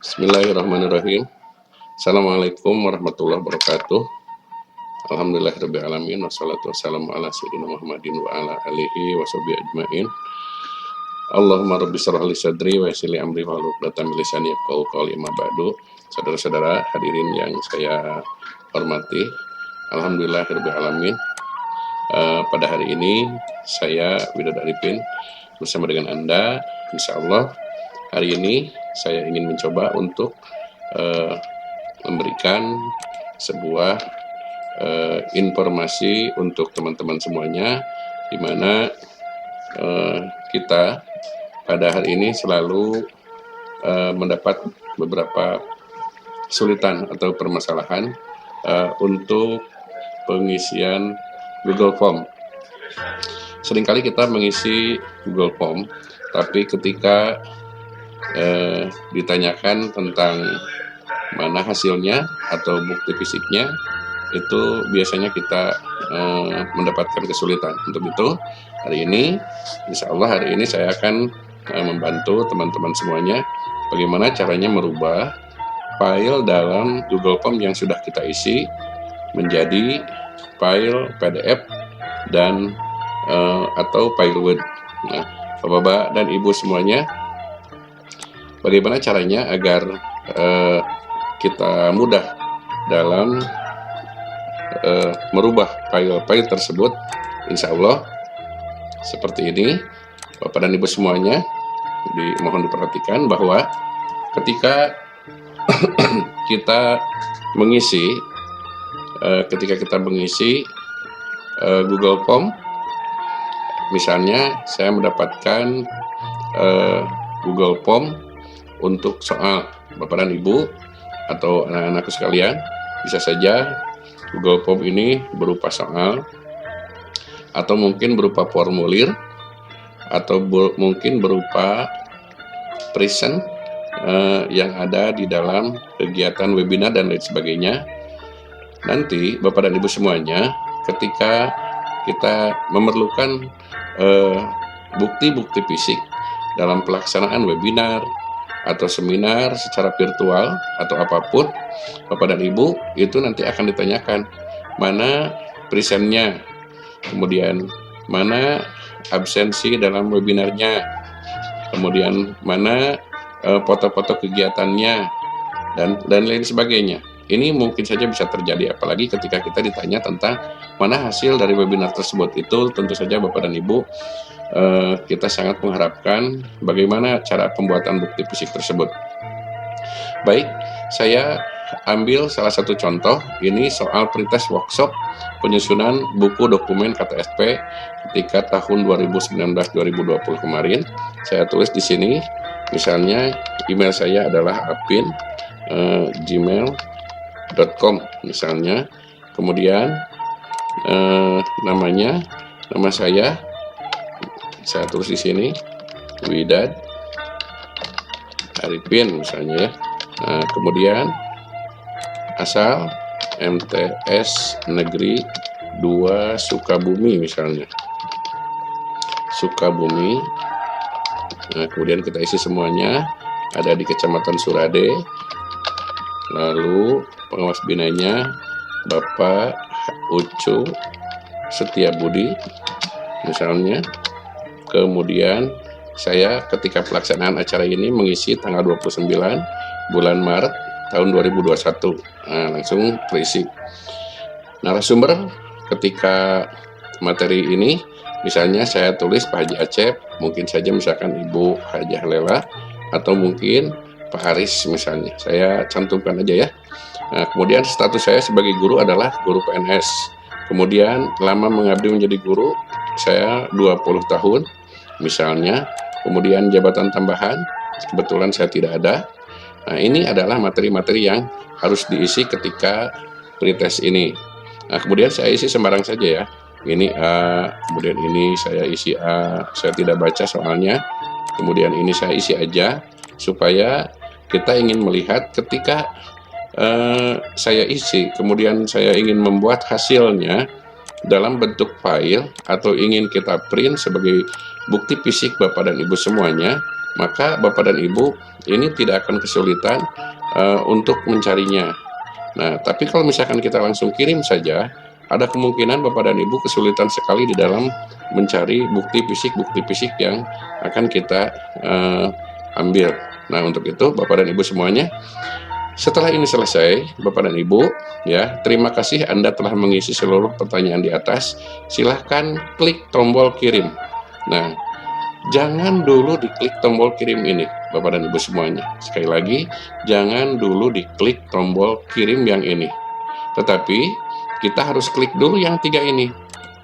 Bismillahirrahmanirrahim. Assalamualaikum warahmatullahi wabarakatuh. Alhamdulillahirabbil alamin wassalatu wassalamu ala sayyidina Muhammadin wa ala alihi washabihi ajmain. Allahumma rabbi shrah li sadri wa yassir li amri wahlul 'uqdatam min lisani yafqahu qawli amma ba'du. Saudara-saudara hadirin yang saya hormati, alhamdulillahirabbil alamin. Pada hari ini saya Widad Arifin bersama dengan Anda, insyaallah hari ini saya ingin mencoba untuk memberikan sebuah informasi untuk teman-teman semuanya, di mana kita pada hari ini selalu mendapat beberapa kesulitan atau permasalahan untuk pengisian Google Form. Seringkali kita mengisi Google Form, tapi ketika ditanyakan tentang mana hasilnya atau bukti fisiknya, itu biasanya kita mendapatkan kesulitan. Untuk itu hari ini, insya Allah hari ini saya akan membantu teman-teman semuanya bagaimana caranya merubah file dalam Google Form yang sudah kita isi menjadi file PDF dan atau file Word. Nah, Bapak-bapak dan Ibu semuanya, bagaimana caranya agar kita mudah dalam merubah file-file tersebut? Insya Allah seperti ini, Bapak dan Ibu semuanya, mohon diperhatikan bahwa ketika kita mengisi Google Form, misalnya saya mendapatkan Google Form untuk soal, Bapak dan Ibu atau anak-anakku sekalian, bisa saja Google Form ini berupa soal, atau mungkin berupa formulir, atau mungkin berupa present yang ada di dalam kegiatan webinar dan lain sebagainya. Nanti Bapak dan Ibu semuanya, ketika kita memerlukan bukti-bukti fisik dalam pelaksanaan webinar atau seminar secara virtual atau apapun, Bapak dan Ibu itu nanti akan ditanyakan mana presentnya, kemudian mana absensi dalam webinarnya, kemudian mana foto-foto kegiatannya, dan lain sebagainya. Ini mungkin saja bisa terjadi, apalagi ketika kita ditanya tentang mana hasil dari webinar tersebut. Itu tentu saja Bapak dan Ibu, kita sangat mengharapkan bagaimana cara pembuatan bukti fisik tersebut. Baik, saya ambil salah satu contoh. Ini soal pretest workshop penyusunan buku dokumen KTSP ketika tahun 2019-2020 kemarin. Saya tulis di sini, misalnya email saya adalah apin@gmail.com misalnya, kemudian nama saya tulis di sini Widad Arifin misalnya ya. Nah, kemudian asal MTS Negeri 2 Sukabumi misalnya, Sukabumi. Nah, kemudian kita isi semuanya, ada di Kecamatan Surade. Lalu pengawas binanya Bapak Ucu Setiabudi misalnya. Kemudian saya ketika pelaksanaan acara ini mengisi tanggal 29 bulan Maret tahun 2021. Nah, langsung terisi. Narasumber ketika materi ini, misalnya saya tulis Pak Haji Acep, mungkin saja misalkan Ibu Hajah Lela, atau mungkin Pak Haris misalnya, saya cantumkan aja ya. Nah, kemudian status saya sebagai guru adalah guru PNS. Kemudian lama mengabdi menjadi guru, saya 20 tahun misalnya. Kemudian jabatan tambahan, kebetulan saya tidak ada. Nah, ini adalah materi-materi yang harus diisi ketika pretest ini. Nah, kemudian saya isi sembarang saja ya. Ini A, kemudian ini saya isi A, saya tidak baca soalnya. Kemudian ini saya isi aja, supaya kita ingin melihat ketika saya isi, kemudian saya ingin membuat hasilnya dalam bentuk file atau ingin kita print sebagai bukti fisik Bapak dan Ibu semuanya, maka Bapak dan Ibu ini tidak akan kesulitan untuk mencarinya. Nah, tapi kalau misalkan kita langsung kirim saja, ada kemungkinan Bapak dan Ibu kesulitan sekali di dalam mencari bukti fisik yang akan kita ambil. Nah, untuk itu Bapak dan Ibu semuanya, setelah ini selesai, Bapak dan Ibu, ya, terima kasih Anda telah mengisi seluruh pertanyaan di atas. Silahkan klik tombol kirim. Nah, jangan dulu diklik tombol kirim ini, Bapak dan Ibu semuanya. Sekali lagi, jangan dulu diklik tombol kirim yang ini. Tetapi, kita harus klik dulu yang 3 ini.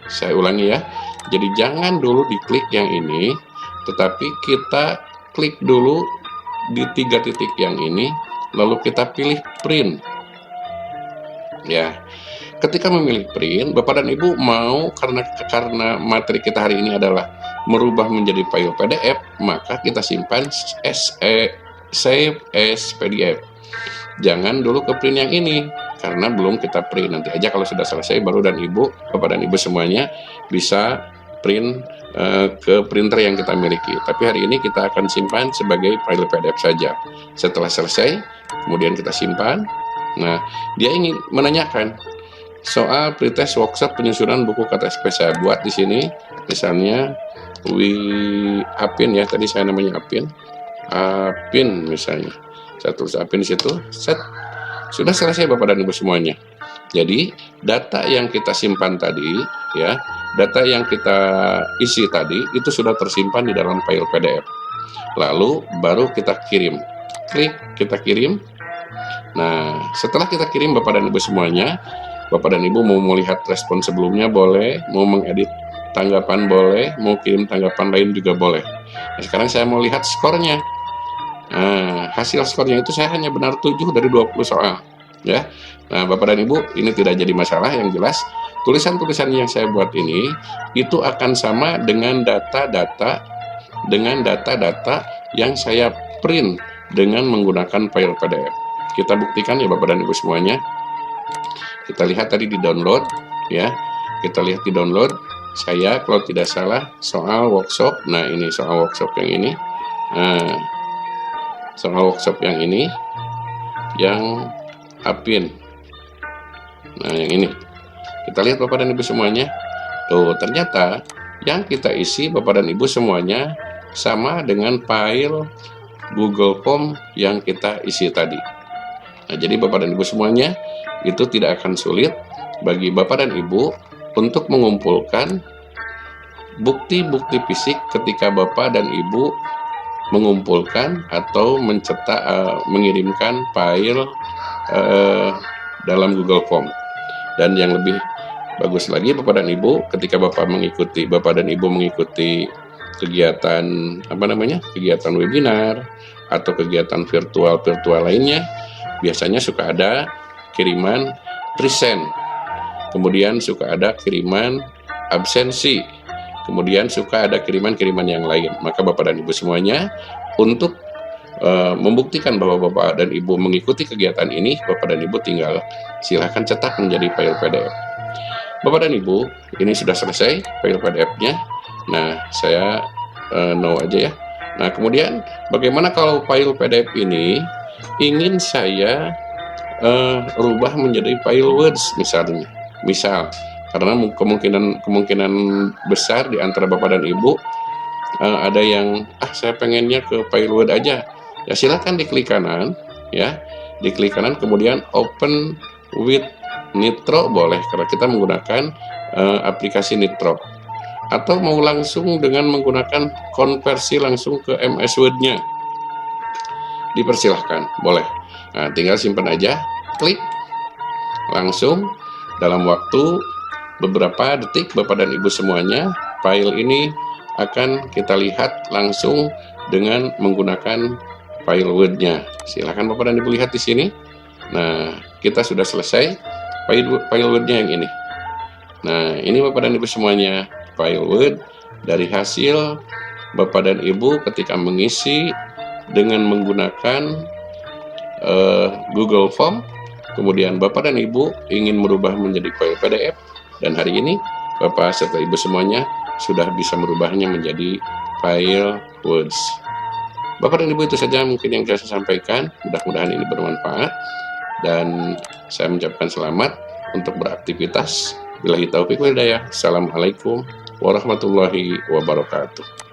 Saya ulangi ya. Jadi, jangan dulu diklik yang ini, tetapi kita klik dulu di 3 titik yang ini, lalu kita pilih print. Ya, ketika memilih print, Bapak dan Ibu mau karena materi kita hari ini adalah merubah menjadi file PDF, maka kita simpan save as PDF. Jangan dulu ke print yang ini karena belum kita print. Nanti aja kalau sudah selesai baru Bapak dan Ibu semuanya bisa print ke printer yang kita miliki. Tapi hari ini kita akan simpan sebagai file PDF saja. Setelah selesai, kemudian kita simpan. Nah, dia ingin menanyakan soal pretest workshop penyusunan buku kata SP. Saya buat di sini, misalnya Apin ya, tadi saya namanya Apin misalnya. Saya tulis Apin di situ, set. Sudah selesai Bapak dan Ibu semuanya. Jadi, data yang kita simpan tadi, ya, data yang kita isi tadi, itu sudah tersimpan di dalam file PDF. Lalu, baru kita kirim. Klik, kita kirim. Nah, setelah kita kirim Bapak dan Ibu semuanya, Bapak dan Ibu mau melihat respon sebelumnya boleh, mau mengedit tanggapan boleh, mau kirim tanggapan lain juga boleh. Nah, sekarang saya mau lihat skornya. Nah, hasil skornya itu saya hanya benar 7 dari 20 soal. Ya. Nah, Bapak dan Ibu, ini tidak jadi masalah. Yang jelas, tulisan-tulisan yang saya buat ini itu akan sama dengan data-data yang saya print dengan menggunakan file PDF. Kita buktikan ya Bapak dan Ibu semuanya. Kita lihat tadi di download, ya. Kita lihat di download. Saya kalau tidak salah soal workshop. Nah, ini soal workshop yang ini. Nah, soal workshop yang ini, yang Apin. Nah, yang ini. Kita lihat Bapak dan Ibu semuanya. Tuh, ternyata yang kita isi Bapak dan Ibu semuanya sama dengan file Google Form yang kita isi tadi. Nah, jadi Bapak dan Ibu semuanya, itu tidak akan sulit bagi Bapak dan Ibu untuk mengumpulkan bukti-bukti fisik ketika Bapak dan Ibu mengumpulkan atau mengirimkan file dalam Google Form. Dan yang lebih bagus lagi Bapak dan Ibu, ketika Bapak dan Ibu mengikuti kegiatan kegiatan webinar atau kegiatan virtual lainnya, biasanya suka ada kiriman present, kemudian suka ada kiriman absensi, kemudian suka ada kiriman-kiriman yang lain. Maka Bapak dan Ibu semuanya, untuk membuktikan bahwa Bapak dan Ibu mengikuti kegiatan ini, Bapak dan Ibu tinggal silahkan cetak menjadi file PDF. Bapak dan Ibu, ini sudah selesai file PDF-nya. Nah, saya no aja ya. Nah, kemudian bagaimana kalau file PDF ini ingin saya rubah menjadi file Words misalnya. Karena kemungkinan besar di antara Bapak dan Ibu ada yang saya pengennya ke file Word aja. Ya silakan diklik kanan, ya. Diklik kanan kemudian open with Nitro boleh karena kita menggunakan aplikasi Nitro. Atau mau langsung dengan menggunakan konversi langsung ke MS Word-nya. Dipersilahkan, boleh. Nah, tinggal simpan aja, klik langsung dalam waktu beberapa detik Bapak dan Ibu semuanya, file ini akan kita lihat langsung dengan menggunakan file Word-nya. Silahkan Bapak dan Ibu lihat di sini. Nah, kita sudah selesai file Word-nya yang ini. Nah, ini Bapak dan Ibu semuanya, file Word dari hasil Bapak dan Ibu ketika mengisi dengan menggunakan Google Form. Kemudian Bapak dan Ibu ingin merubah menjadi file PDF, dan hari ini Bapak serta Ibu semuanya sudah bisa merubahnya menjadi file Words. Bapak dan Ibu, itu saja mungkin yang saya sampaikan. Mudah-mudahan ini bermanfaat dan saya mengucapkan selamat untuk beraktivitas. Billahi taufiq wal hidayah. Assalamualaikum warahmatullahi wabarakatuh.